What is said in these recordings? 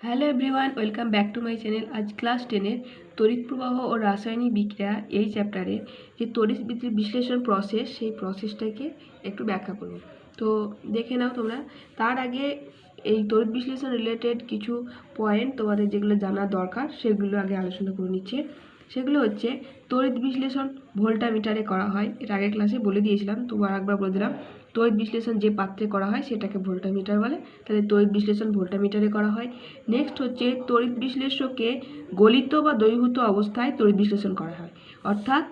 Hello everyone, welcome back to my channel. আজ class 10-এর তড়িৎ প্রবাহ ও রাসায়নিক বিক্রিয়া এই চ্যাপ্টারে যে তড়িৎ বিশ্লেষণ প্রসেস, সেই প্রসেসটাকে একটু ব্যাখ্যা করব। তো দেখে নাও তোমরা। তার আগে এই তড়িৎ বিশ্লেষণ রিলেটেড কিছু পয়েন্ট তোমাদের যেগুলো জানা দরকার সেগুলো আগে আলোচনা করে নিচ্ছে। সেগুলো হচ্ছে, তড়িৎ বিশ্লেষণ ভোল্টামিটারে করা হয়। এর আগের ক্লাসে বলে দিয়েছিলাম, তবু আরেকবার বলে দিলাম। তড়িৎ বিশ্লেষণ যে পাত্রে করা হয় সেটাকে ভোল্টামিটার বলে, তাহলে তড়িৎ বিশ্লেষণ ভোল্টামিটারে করা হয়। নেক্সট হচ্ছে, তড়িৎ বিশ্লেষকে গলিত বা দ্রবীভূত অবস্থায় তড়িৎ বিশ্লেষণ করা হয়। অর্থাৎ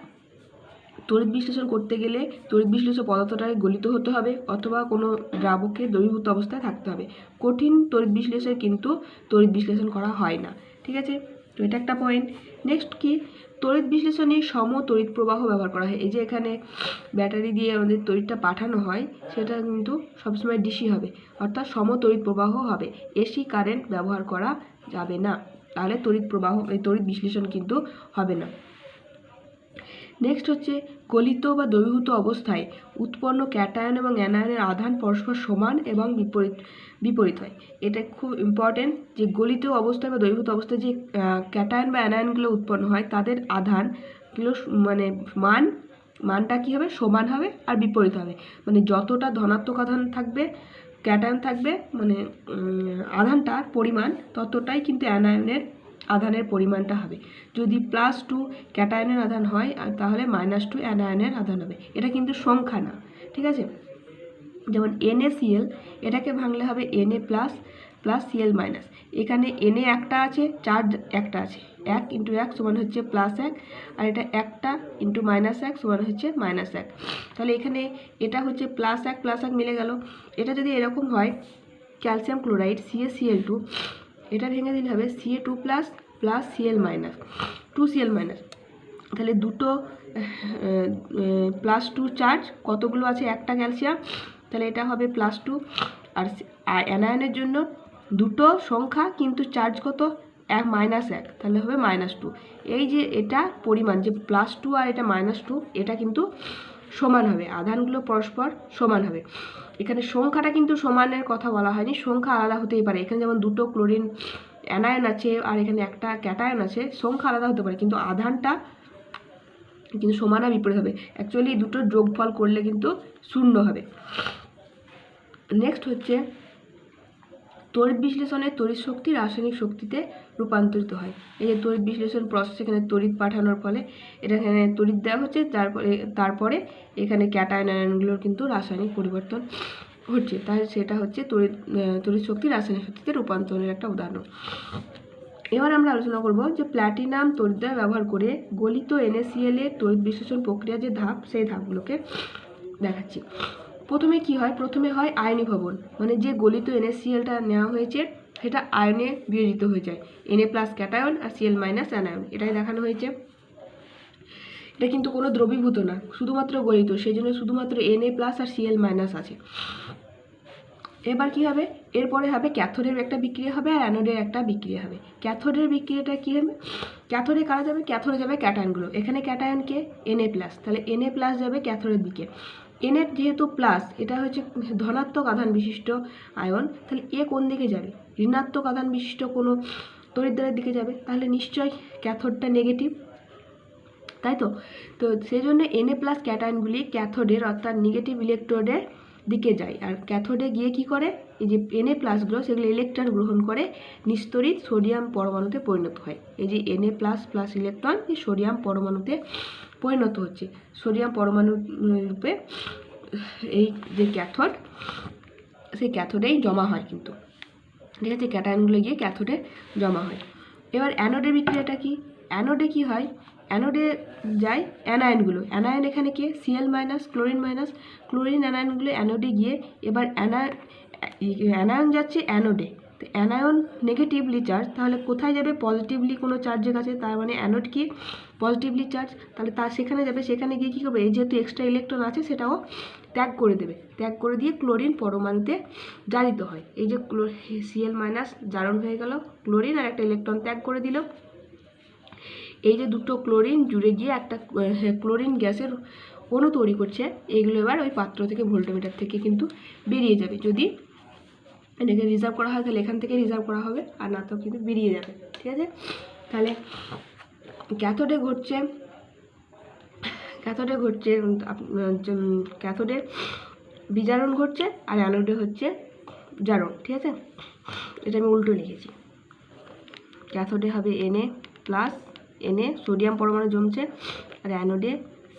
তড়িৎ বিশ্লেষণ করতে গেলে তড়িৎ বিশ্লেষ্য পদার্থটাকে গলিত হতে হবে অথবা কোনো দ্রাবকে দ্রবীভূত অবস্থায় থাকতে হবে। কঠিন তড়িৎ বিশ্লেষণে কিন্তু তড়িৎ বিশ্লেষণ করা হয় না। ঠিক আছে, তো এটা একটা পয়েন্ট। নেক্সট কি, তড়িৎ বিশ্লেষণে সম তড়িৎ প্রবাহ ব্যবহার করা হয়। এই যে এখানে ব্যাটারি দিয়ে আমাদের তড়িৎটা পাঠানো হয়, সেটা কিন্তু সবসময় ডিসি হবে, অর্থাৎ সম তড়িৎ প্রবাহ হবে। এসি কারেন্ট ব্যবহার করা যাবে না, তাহলে তড়িৎ প্রবাহ এই তড়িৎ বিশ্লেষণ কিন্তু হবে না। নেক্সট হচ্ছে, গলিত বা দ্রবীভূত অবস্থায় উৎপন্ন ক্যাটায়ন এবং অ্যানায়নের আধান পরস্পর সমান এবং বিপরীত হয়। এটা খুব ইম্পর্টেন্ট, যে গলিত অবস্থায় বা দ্রবীভূত অবস্থায় যে ক্যাটায়ন বা অ্যানায়নগুলো উৎপন্ন হয়, তাদের আধানগুলো মানে মানটা কী হবে, সমান হবে আর বিপরীত হবে। মানে যতটা ধনাত্মক আধান থাকবে, ক্যাটায়ন থাকবে, মানে আধানটার পরিমাণ ততটাই কিন্তু অ্যানায়নের আধানের পরিমাণটা হবে। যদি +2 ক্যাটায়নের আধান হয়, আর তাহলে -2 অ্যানায়নের আধান হবে। এটা কিন্তু সংখ্যা না, ঠিক আছে। যেমন NaCl, এটাকে ভাঙলে হবে Na প্লাস Cl মাইনাস। এখানে Na একটা আছে, চার্জ একটা আছে, 1 × 1 সমান হচ্ছে +1, আর এটা 1টা × -1 সমান হচ্ছে -1। তাহলে এখানে এটা হচ্ছে +1 মিলে গেল। এটা যদি এরকম হয়, ক্যালসিয়াম ক্লোরাইড CaCl2, এটা ভেঙে দিলে হবে Ca2 plus Cl minus 2Cl minus. তাহলে দুটো +2 চার্জ, কতগুলো আছে, একটা ক্যালসিয়াম, তাহলে এটা হবে +2। আর অ্যানায়নের জন্য দুটো সংখ্যা কিন্তু চার্জ কত, -1, তাহলে হবে -2। এই যে এটা পরিমাণ, যে +2 আর এটা -2, এটা কিন্তু সমান হবে, আধানগুলো পরস্পর সমান হবে। এখানে সংখ্যাটা কিন্তু সমানের কথা বলা হয়নি, সংখ্যা আলাদা হতেই পারে। এখানে যেমন দুটো ক্লোরিন অ্যানায়ন আছে আর এখানে একটা ক্যাটায়ন আছে, সংখ্যা আলাদা হতে পারে, কিন্তু আধানটা কিন্তু সমান আর বিপরীত হবে। অ্যাকচুয়ালি দুটো যোগফল করলে কিন্তু 0 হবে। নেক্সট হচ্ছে, তড়িৎ বিশ্লেষণে তড়িৎ শক্তি রাসায়নিক শক্তিতে রূপান্তরিত হয়। এই যে তড়িৎ বিশ্লেষণ প্রসেস, এখানে তড়িৎ পাঠানোর ফলে এটা এখানে তড়িৎ দেওয়া হচ্ছে, তারপরে এখানে ক্যাটায়ন আয়নগুলোর কিন্তু রাসায়নিক পরিবর্তন হচ্ছে, তাহলে সেটা হচ্ছে তড়িৎ শক্তি রাসায়নিক শক্তিতে রূপান্তরের একটা উদাহরণ। এবার আমরা আলোচনা করব যে প্ল্যাটিনাম তড়িৎদ্বয় ব্যবহার করে গলিত NaCl এর তড়িৎ বিশ্লেষণ প্রক্রিয়া যে ধাপ, সেই ধাপগুলোকে দেখাচ্ছি। প্রথমে কি হয়, প্রথমে হয় আয়নীভবন, মানে যে গলিত NaClটা নেওয়া হয়েছে সেটা আয়নে বিয়োজিত হয়ে যায়, Na+ ক্যাটায়ন আর Cl- অ্যানায়ন, এটাই দেখানো হয়েছে। এটা কিন্তু কোনো দ্রবীভূত না, শুধুমাত্র গলিত, সেই জন্য শুধুমাত্র Na+ আর Cl- আছে। এবার কি হবে, এরপরে হবে ক্যাথোডের একটা বিক্রিয়া হবে আর অ্যানোডের একটা বিক্রিয়া হবে। ক্যাথোডের বিক্রিয়াটা কী হবে, ক্যাথোডে কারা যাবে, ক্যাথোডে যাবে ক্যাটায়নগুলো। এখানে ক্যাটায়নকে Na+, তাহলে Na+ যাবে ক্যাথোডের দিকে। Na যেহেতু প্লাস, এটা হচ্ছে ধনাত্মক আধান বিশিষ্ট আয়ন, তাহলে এ কোন দিকে যাবে, ঋণাত্মক আধান বিশিষ্ট কোনো তড়িৎদ্বয়ের দিকে যাবে, তাহলে নিশ্চয়ই ক্যাথোডটা নেগেটিভ, তাই তো। তো সেই জন্য Na+ ক্যাটায়নগুলি ক্যাথোডের অর্থাৎ নেগেটিভ ইলেকট্রোডের দিকে যায়, আর ক্যাথোডে গিয়ে কি করে, এই যে Na+গুলো সেগুলো ইলেকট্রন গ্রহণ করে নিস্তড়িত সোডিয়াম পরমাণুতে পরিণত হয়। এই যে Na++ ইলেকট্রন এই সোডিয়াম পরমাণুতে পরিণত হচ্ছে, সোডিয়াম পরমাণু রূপে এই যে ক্যাথোড, সেই ক্যাথোডেই জমা হয় কিন্তু, ঠিক আছে, ক্যাটায়নগুলো গিয়ে ক্যাথোডে জমা হয়। এবার অ্যানোডের বিক্রিয়াটা কি, অ্যানোডে কি হয়, অ্যানোডে যায় অ্যানায়নগুলো, অ্যানায়ন এখানে কে, Cl- ক্লোরিন অ্যানায়নগুলো অ্যানোডে গিয়ে, এবার অ্যানায়ন যাচ্ছে অ্যানোডে, তো অ্যানায়ন নেগেটিভলি চার্জ, তাহলে কোথায় যাবে, পজিটিভলি কোনো চার্জের কাছে, তার মানে অ্যানোড কি পজিটিভলি চার্জ, তাহলে তার সেখানে যাবে, সেখানে গিয়ে কী করবে, এই যেহেতু এক্সট্রা ইলেকট্রন আছে সেটাও ত্যাগ করে দেবে, ত্যাগ করে দিয়ে ক্লোরিন পরমাণুতে জারিত হয়। এই যে Cl- জারণ হয়ে গেল, ক্লোরিন আর একটা ইলেকট্রন ত্যাগ করে দিল, এই যে দুটো ক্লোরিন জুড়ে গিয়ে একটা ক্লোরিন গ্যাসের অণু তৈরি করছে, এইগুলো এবার ওই পাত্র থেকে ভোল্টমিটার থেকে কিন্তু বেরিয়ে যাবে। যদি এটাকে রিজার্ভ করা হয় তাহলে এখান থেকে রিজার্ভ করা হবে, আর না তো কিন্তু বেরিয়ে যাবে। ঠিক আছে, তাহলে ক্যাথোডে ঘটছে ক্যাথোডে বিজারণ ঘটছে আর অ্যানোডে হচ্ছে জারণ। ঠিক আছে, এটা আমি উল্টো লিখেছি। ক্যাথোডে হবে Na+, সোডিয়াম পরমাণু জমছে, আর অ্যানোডে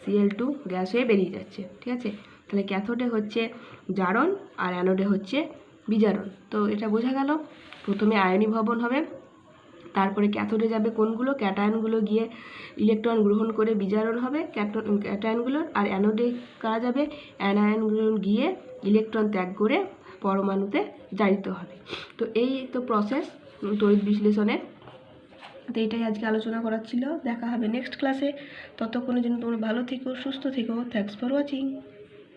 Cl2 গ্যাস হয়ে বেরিয়ে যাচ্ছে। ঠিক আছে, তাহলে ক্যাথোডে হচ্ছে জারণ আর অ্যানোডে হচ্ছে বিজারণ। তো এটা বোঝা গেল। প্রথমে আয়নীভবন হবে, তারপরে ক্যাথোডে যাবে কোনগুলো, ক্যাটায়নগুলো গিয়ে ইলেকট্রন গ্রহণ করে বিজারণ হবে ক্যাটায়নগুলোর, আর অ্যানোডে কারা যাবে, অ্যানায়নগুলো গিয়ে ইলেকট্রন ত্যাগ করে পরমাণুতে জারিত হবে। তো এই তো প্রসেস তড়িৎ বিশ্লেষণের। তো এটাই আজকে আলোচনা করার ছিল। দেখা হবে নেক্সট ক্লাসে। ততক্ষণের জন্য তোমরা ভালো থেকো, সুস্থ থেকো। Thanks for watching.